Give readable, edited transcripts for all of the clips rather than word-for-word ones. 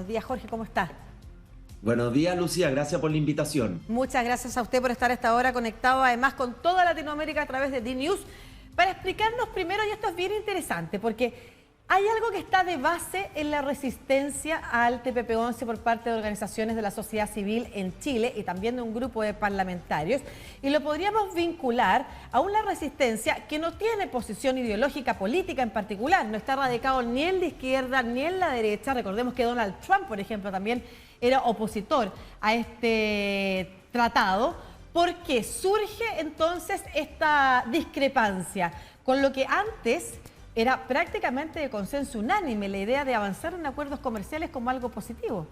días, Jorge, ¿cómo está? Buenos días, Lucía, gracias por la invitación. Muchas gracias a usted por estar a esta hora conectado, además con toda Latinoamérica a través de D-News, para explicarnos primero, y esto es bien interesante, porque hay algo que está de base en la resistencia al TPP-11 por parte de organizaciones de la sociedad civil en Chile y también de un grupo de parlamentarios, y lo podríamos vincular a una resistencia que no tiene posición ideológica política en particular, no está radicado ni en la izquierda ni en la derecha. Recordemos que Donald Trump, por ejemplo, también era opositor a este tratado, porque surge entonces esta discrepancia con lo que antes era prácticamente de consenso unánime, la idea de avanzar en acuerdos comerciales como algo positivo.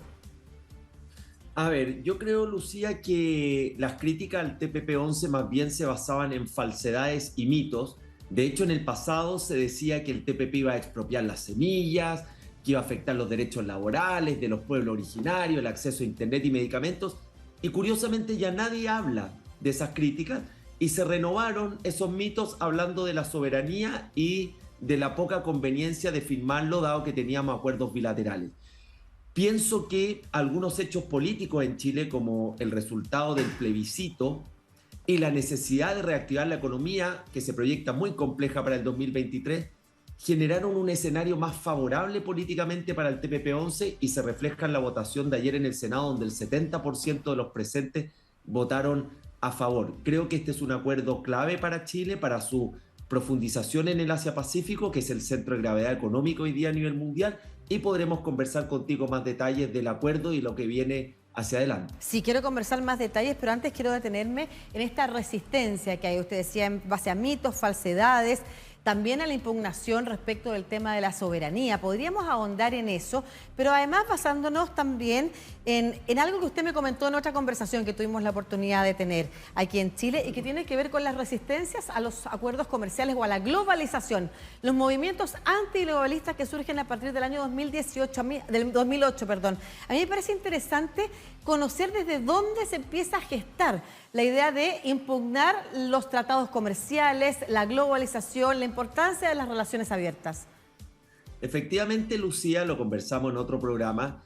A ver, yo creo, Lucía, que las críticas al TPP-11 más bien se basaban en falsedades y mitos. De hecho, en el pasado se decía que el TPP iba a expropiar las semillas, que iba a afectar los derechos laborales de los pueblos originarios, el acceso a Internet y medicamentos. Y curiosamente ya nadie habla de esas críticas y se renovaron esos mitos hablando de la soberanía y de la poca conveniencia de firmarlo, dado que teníamos acuerdos bilaterales. Pienso que algunos hechos políticos en Chile, como el resultado del plebiscito y la necesidad de reactivar la economía, que se proyecta muy compleja para el 2023, generaron un escenario más favorable políticamente para el TPP-11 y se refleja en la votación de ayer en el Senado, donde el 70% de los presentes votaron a favor. Creo que este es un acuerdo clave para Chile, para su profundización en el Asia-Pacífico, que es el centro de gravedad económico hoy día a nivel mundial, y podremos conversar contigo más detalles del acuerdo y lo que viene hacia adelante. Sí, quiero conversar más detalles, pero antes quiero detenerme en esta resistencia que hay, usted decía, en base a mitos, falsedades, también a la impugnación respecto del tema de la soberanía. Podríamos ahondar en eso, pero además basándonos también en algo que usted me comentó en otra conversación que tuvimos la oportunidad de tener aquí en Chile y que tiene que ver con las resistencias a los acuerdos comerciales o a la globalización, los movimientos antiglobalistas que surgen a partir del año 2008. A mí me parece interesante conocer desde dónde se empieza a gestar la idea de impugnar los tratados comerciales, la globalización, la importancia de las relaciones abiertas. Efectivamente, Lucía, lo conversamos en otro programa,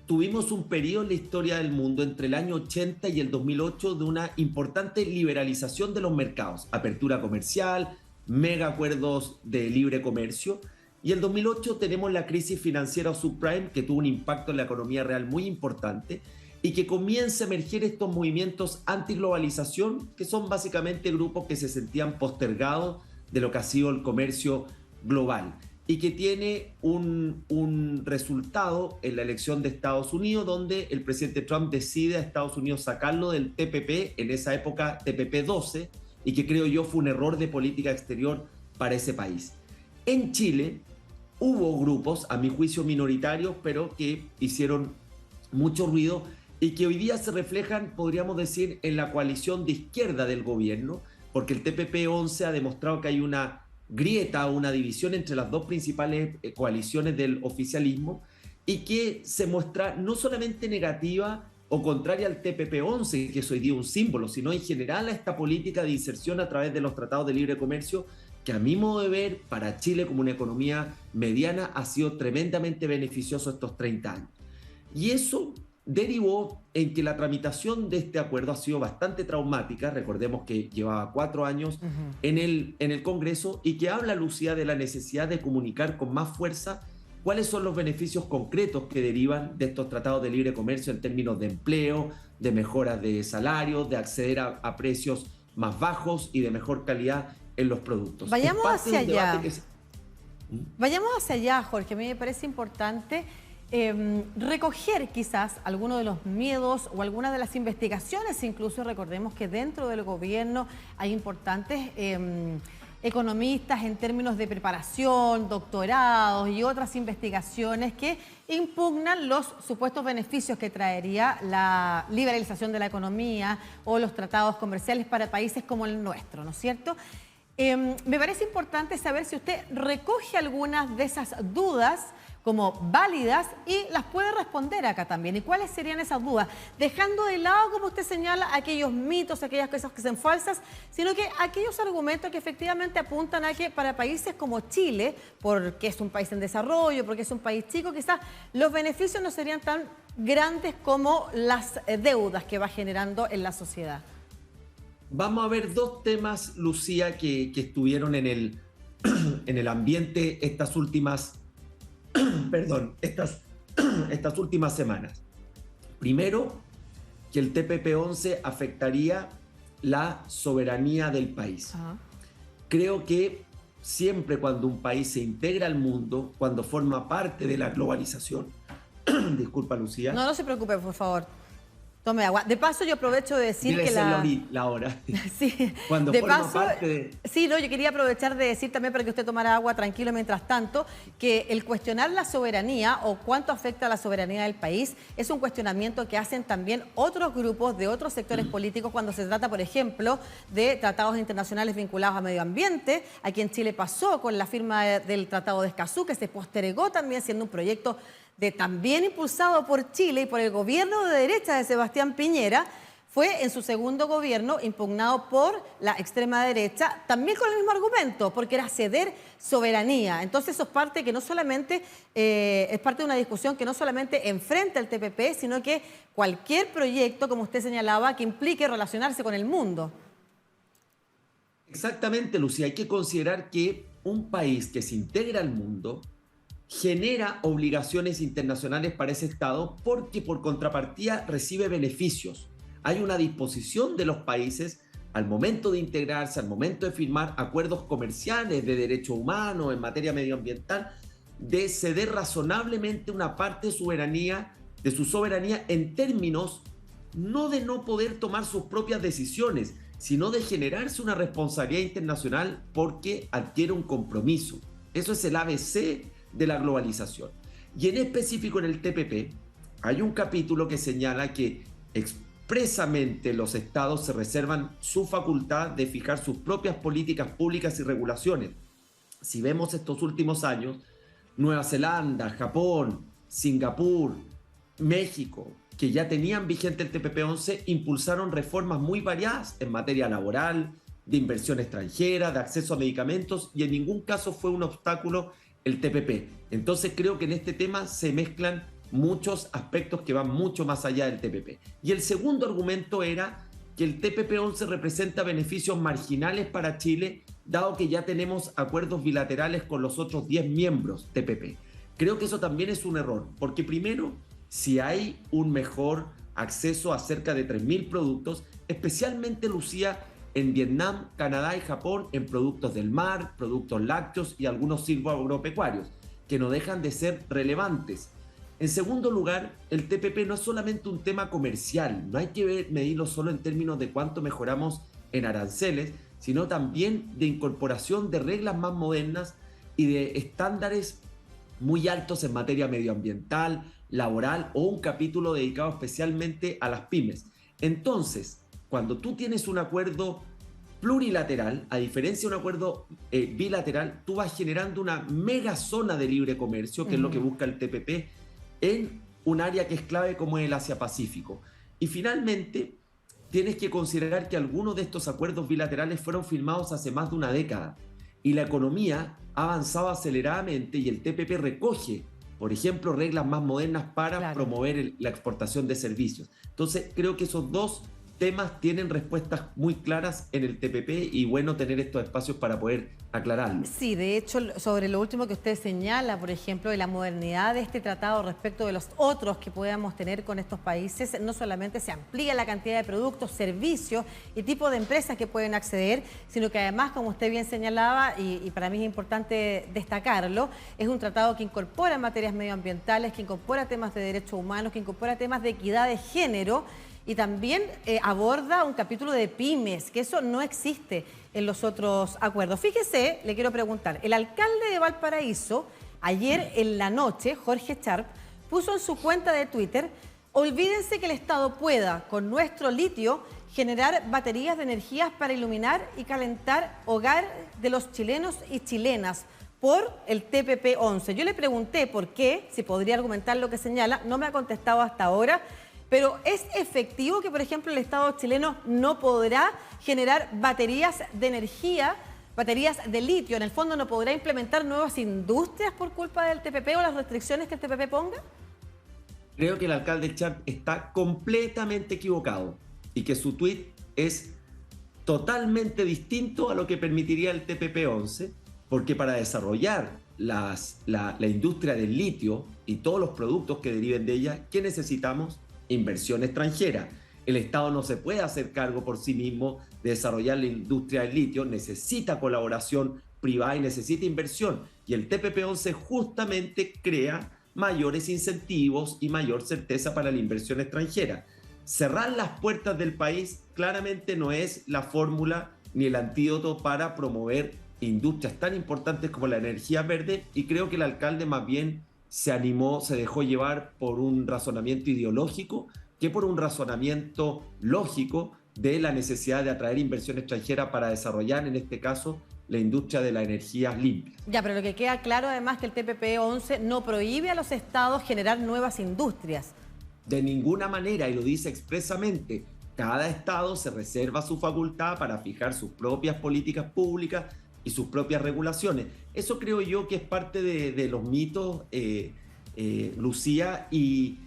tuvimos un periodo en la historia del mundo entre el año 80 y el 2008 de una importante liberalización de los mercados, apertura comercial, mega acuerdos de libre comercio, y el 2008 tenemos la crisis financiera o subprime que tuvo un impacto en la economía real muy importante y que comienza a emerger estos movimientos antiglobalización, que son básicamente grupos que se sentían postergados de lo que ha sido el comercio global y que tiene un resultado en la elección de Estados Unidos, donde el presidente Trump decide a Estados Unidos sacarlo del TPP, en esa época TPP-12, y que creo yo fue un error de política exterior para ese país. En Chile hubo grupos, a mi juicio minoritarios, pero que hicieron mucho ruido y que hoy día se reflejan, podríamos decir, en la coalición de izquierda del gobierno, porque el TPP-11 ha demostrado que hay una grieta, una división entre las dos principales coaliciones del oficialismo y que se muestra no solamente negativa o contraria al TPP-11, que es hoy día un símbolo, sino en general a esta política de inserción a través de los tratados de libre comercio, que a mi modo de ver, para Chile como una economía mediana, ha sido tremendamente beneficioso estos 30 años. Y eso derivó en que la tramitación de este acuerdo ha sido bastante traumática. Recordemos que llevaba 4 años en el Congreso y que habla, Lucía, de la necesidad de comunicar con más fuerza cuáles son los beneficios concretos que derivan de estos tratados de libre comercio en términos de empleo, de mejoras de salarios, de acceder a precios más bajos y de mejor calidad en los productos. Vayamos hacia allá. Vayamos hacia allá, Jorge. A mí me parece importante recoger quizás algunos de los miedos o algunas de las investigaciones. Incluso recordemos que dentro del gobierno hay importantes economistas en términos de preparación, doctorados y otras investigaciones que impugnan los supuestos beneficios que traería la liberalización de la economía o los tratados comerciales para países como el nuestro, ¿no es cierto? Me parece importante saber si usted recoge algunas de esas dudas como válidas y las puede responder acá también. ¿Y cuáles serían esas dudas? Dejando de lado, como usted señala, aquellos mitos, aquellas cosas que son falsas, sino que aquellos argumentos que efectivamente apuntan a que para países como Chile, porque es un país en desarrollo, porque es un país chico, quizás los beneficios no serían tan grandes como las deudas que va generando en la sociedad. Vamos a ver dos temas, Lucía, que estuvieron en el ambiente estas últimas estas últimas semanas. Primero, que el TPP-11 afectaría la soberanía del país. Creo que siempre cuando un país se integra al mundo, cuando forma parte de la globalización, disculpa, Lucía. No se preocupe, por favor. Tome agua. De paso, yo aprovecho de decir Debe que ser la hora. Sí, cuando de forma paso, parte de... Sí, no, yo quería aprovechar de decir también para que usted tomara agua tranquilo mientras tanto, que el cuestionar la soberanía o cuánto afecta a la soberanía del país es un cuestionamiento que hacen también otros grupos de otros sectores políticos cuando se trata, por ejemplo, de tratados internacionales vinculados a medio ambiente. Aquí en Chile pasó con la firma del Tratado de Escazú, que se postergó también siendo un proyecto también impulsado por Chile y por el gobierno de derecha de Sebastián Piñera, fue en su segundo gobierno impugnado por la extrema derecha, también con el mismo argumento, porque era ceder soberanía. Entonces eso es parte que no solamente es parte de una discusión que no solamente enfrenta el TPP, sino que cualquier proyecto, como usted señalaba, que implique relacionarse con el mundo. Exactamente, Lucía. Hay que considerar que un país que se integra al mundo genera obligaciones internacionales para ese Estado porque por contrapartida recibe beneficios. Hay una disposición de los países al momento de integrarse, al momento de firmar acuerdos comerciales de derechos humanos en materia medioambiental, de ceder razonablemente una parte de su soberanía en términos no de no poder tomar sus propias decisiones, sino de generarse una responsabilidad internacional porque adquiere un compromiso. Eso es el ABC de la globalización. Y en específico en el TPP hay un capítulo que señala que expresamente los estados se reservan su facultad de fijar sus propias políticas públicas y regulaciones. Si vemos estos últimos años, Nueva Zelanda, Japón, Singapur, México, que ya tenían vigente el TPP-11, impulsaron reformas muy variadas en materia laboral, de inversión extranjera, de acceso a medicamentos, y en ningún caso fue un obstáculo el TPP. Entonces creo que en este tema se mezclan muchos aspectos que van mucho más allá del TPP. Y el segundo argumento era que el TPP-11 representa beneficios marginales para Chile, dado que ya tenemos acuerdos bilaterales con los otros 10 miembros TPP. Creo que eso también es un error, porque primero, si hay un mejor acceso a cerca de 3.000 productos, especialmente, Lucía, en Vietnam, Canadá y Japón, en productos del mar, productos lácteos y algunos silvoagropecuarios, que no dejan de ser relevantes. En segundo lugar, el TPP no es solamente un tema comercial, no hay que medirlo solo en términos de cuánto mejoramos en aranceles, sino también de incorporación de reglas más modernas y de estándares muy altos en materia medioambiental, laboral o un capítulo dedicado especialmente a las pymes. Entonces, cuando tú tienes un acuerdo plurilateral, a diferencia de un acuerdo bilateral, tú vas generando una mega zona de libre comercio, que es lo que busca el TPP, en un área que es clave como el Asia-Pacífico. Y finalmente, tienes que considerar que algunos de estos acuerdos bilaterales fueron firmados hace más de una década y la economía ha avanzado aceleradamente y el TPP recoge, por ejemplo, reglas más modernas para promover la exportación de servicios. Entonces, creo que esos dos temas tienen respuestas muy claras en el TPP y bueno tener estos espacios para poder aclararlo. Sí, de hecho, sobre lo último que usted señala, por ejemplo, de la modernidad de este tratado respecto de los otros que podamos tener con estos países, no solamente se amplía la cantidad de productos, servicios y tipo de empresas que pueden acceder, sino que además, como usted bien señalaba, y para mí es importante destacarlo, es un tratado que incorpora materias medioambientales, que incorpora temas de derechos humanos, que incorpora temas de equidad de género, y también aborda un capítulo de pymes, que eso no existe en los otros acuerdos. Fíjese, le quiero preguntar, el alcalde de Valparaíso, ayer en la noche, Jorge Sharp, puso en su cuenta de Twitter: olvídense que el Estado pueda, con nuestro litio, generar baterías de energías para iluminar y calentar hogar de los chilenos y chilenas. por el TPP-11. Yo le pregunté por qué, si podría argumentar lo que señala, no me ha contestado hasta ahora, pero ¿es efectivo que, por ejemplo, el Estado chileno no podrá generar baterías de energía, baterías de litio? En el fondo, ¿no podrá implementar nuevas industrias por culpa del TPP o las restricciones que el TPP ponga? Creo que el alcalde Char está completamente equivocado y que su tuit es totalmente distinto a lo que permitiría el TPP-11, porque para desarrollar la industria del litio y todos los productos que deriven de ella, ¿qué necesitamos? Inversión extranjera. El Estado no se puede hacer cargo por sí mismo de desarrollar la industria del litio, necesita colaboración privada y necesita inversión. Y el TPP-11 justamente crea mayores incentivos y mayor certeza para la inversión extranjera. Cerrar las puertas del país claramente no es la fórmula ni el antídoto para promover industrias tan importantes como la energía verde, y creo que el alcalde más bien se animó, se dejó llevar por un razonamiento ideológico que por un razonamiento lógico de la necesidad de atraer inversión extranjera para desarrollar, en este caso, la industria de la energía limpia. Ya, pero lo que queda claro además que el TPP-11 no prohíbe a los estados generar nuevas industrias. De ninguna manera, y lo dice expresamente, cada estado se reserva su facultad para fijar sus propias políticas públicas y sus propias regulaciones. Eso creo yo que es parte de los mitos, Lucía, y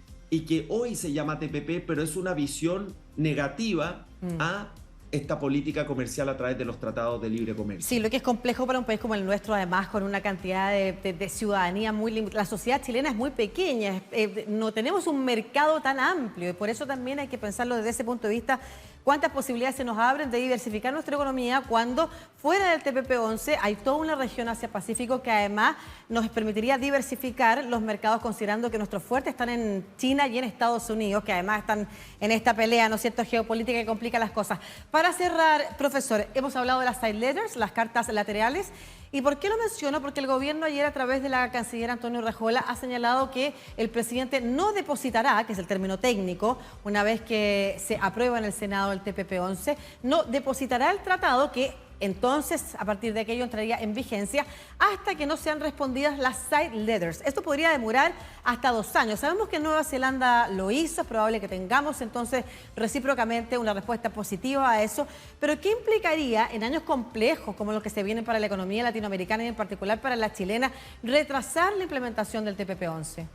que hoy se llama TPP, pero es una visión negativa a esta política comercial a través de los tratados de libre comercio. Sí, lo que es complejo para un país como el nuestro, además, con una cantidad de ciudadanía muy limitada. La sociedad chilena es muy pequeña, no tenemos un mercado tan amplio, y por eso también hay que pensarlo desde ese punto de vista. ¿Cuántas posibilidades se nos abren de diversificar nuestra economía cuando fuera del TPP-11 hay toda una región Asia-Pacífico que además nos permitiría diversificar los mercados, considerando que nuestros fuertes están en China y en Estados Unidos, que además están en esta pelea, ¿no es cierto?, geopolítica, que complica las cosas. Para cerrar, profesor, hemos hablado de las side letters, las cartas laterales. ¿Y por qué lo menciono? Porque el gobierno ayer, a través de la canciller Antonio Rejola, ha señalado que el presidente no depositará, que es el término técnico, una vez que se aprueba en el Senado el TPP-11, no depositará el tratado, que entonces a partir de aquello entraría en vigencia hasta que no sean respondidas las side letters. Esto podría demorar hasta 2 años. Sabemos que Nueva Zelanda lo hizo, es probable que tengamos entonces recíprocamente una respuesta positiva a eso, pero ¿qué implicaría en años complejos como los que se vienen para la economía latinoamericana y en particular para la chilena retrasar la implementación del TPP-11?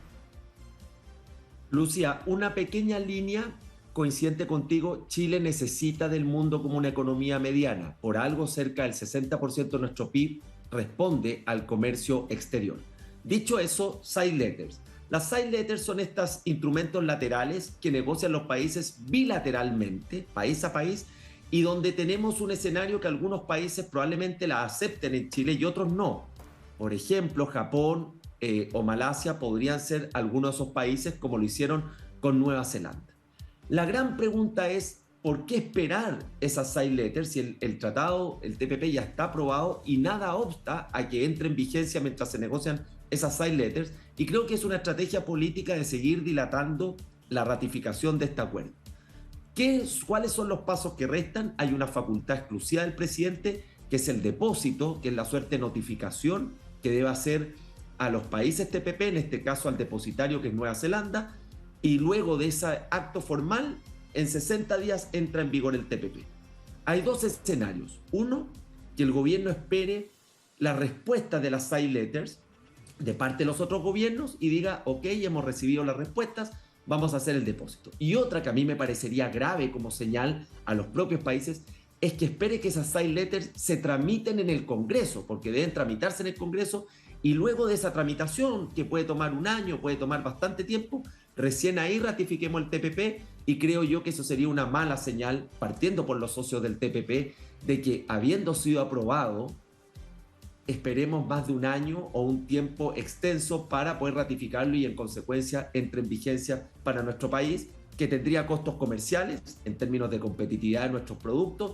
Lucía, una pequeña línea coincidente contigo. Chile necesita del mundo como una economía mediana. Por algo, cerca del 60% de nuestro PIB responde al comercio exterior. Dicho eso, side letters. Las side letters son estos instrumentos laterales que negocian los países bilateralmente, país a país, y donde tenemos un escenario que algunos países probablemente la acepten en Chile y otros no. Por ejemplo, Japón o Malasia podrían ser algunos de esos países, como lo hicieron con Nueva Zelanda. La gran pregunta es, ¿por qué esperar esas side letters si el tratado, el TPP, ya está aprobado y nada obsta a que entre en vigencia mientras se negocian esas side letters? Y creo que es una estrategia política de seguir dilatando la ratificación de este acuerdo. ¿Cuáles son los pasos que restan? Hay una facultad exclusiva del presidente, que es el depósito, que es la suerte de notificación que debe hacer a los países TPP, en este caso al depositario, que es Nueva Zelanda, y luego de ese acto formal, en 60 días entra en vigor el TPP. Hay 2 escenarios. Uno, que el gobierno espere la respuesta de las side letters de parte de los otros gobiernos y diga, ok, hemos recibido las respuestas, vamos a hacer el depósito. Y otra que a mí me parecería grave como señal a los propios países es que espere que esas side letters se tramiten en el Congreso, porque deben tramitarse en el Congreso, y luego de esa tramitación, que puede tomar 1 año, puede tomar bastante tiempo, recién ahí ratifiquemos el TPP, y creo yo que eso sería una mala señal, partiendo por los socios del TPP, de que habiendo sido aprobado, esperemos más de 1 año o un tiempo extenso para poder ratificarlo y en consecuencia entre en vigencia para nuestro país, que tendría costos comerciales en términos de competitividad de nuestros productos,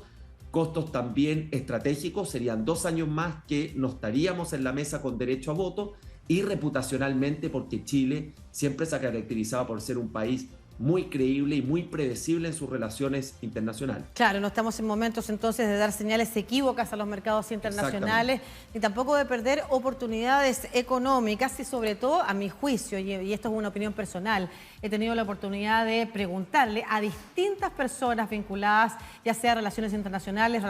costos también estratégicos, serían 2 años más que no estaríamos en la mesa con derecho a voto, y reputacionalmente, porque Chile siempre se ha caracterizado por ser un país muy creíble y muy predecible en sus relaciones internacionales. Claro, no estamos en momentos entonces de dar señales equívocas a los mercados internacionales, ni tampoco de perder oportunidades económicas y sobre todo, a mi juicio, y esto es una opinión personal, he tenido la oportunidad de preguntarle a distintas personas vinculadas, ya sea a relaciones internacionales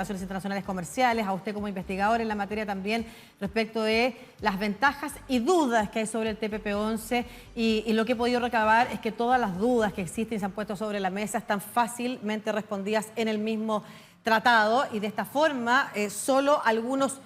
comerciales, a usted como investigador en la materia también, respecto de las ventajas y dudas que hay sobre el TPP-11 y lo que he podido recabar es que todas las dudas que existen y se han puesto sobre la mesa están fácilmente respondidas en el mismo tratado y de esta forma solo algunos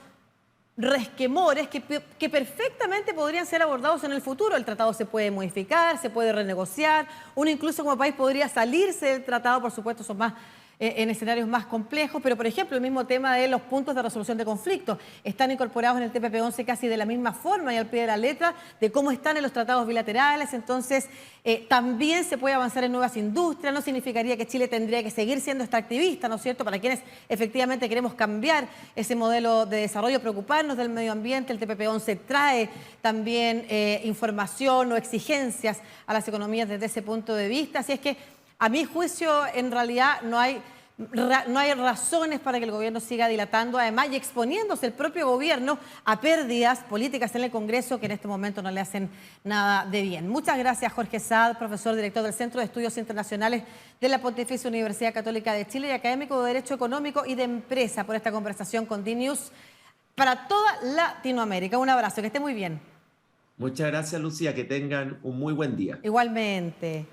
resquemores que perfectamente podrían ser abordados en el futuro. El tratado se puede modificar, se puede renegociar, uno incluso como país podría salirse del tratado, por supuesto son más en escenarios más complejos, pero por ejemplo el mismo tema de los puntos de resolución de conflictos están incorporados en el TPP-11 casi de la misma forma y al pie de la letra de cómo están en los tratados bilaterales, entonces también se puede avanzar en nuevas industrias, no significaría que Chile tendría que seguir siendo extractivista, ¿no es cierto?, para quienes efectivamente queremos cambiar ese modelo de desarrollo, preocuparnos del medio ambiente, el TPP-11 trae también información o exigencias a las economías desde ese punto de vista, así es que a mi juicio, en realidad, no hay razones para que el gobierno siga dilatando, además, y exponiéndose el propio gobierno a pérdidas políticas en el Congreso que en este momento no le hacen nada de bien. Muchas gracias, Jorge Saad, profesor director del Centro de Estudios Internacionales de la Pontificia Universidad Católica de Chile y académico de Derecho Económico y de Empresa, por esta conversación con DNews para toda Latinoamérica. Un abrazo, que esté muy bien. Muchas gracias, Lucía, que tengan un muy buen día. Igualmente.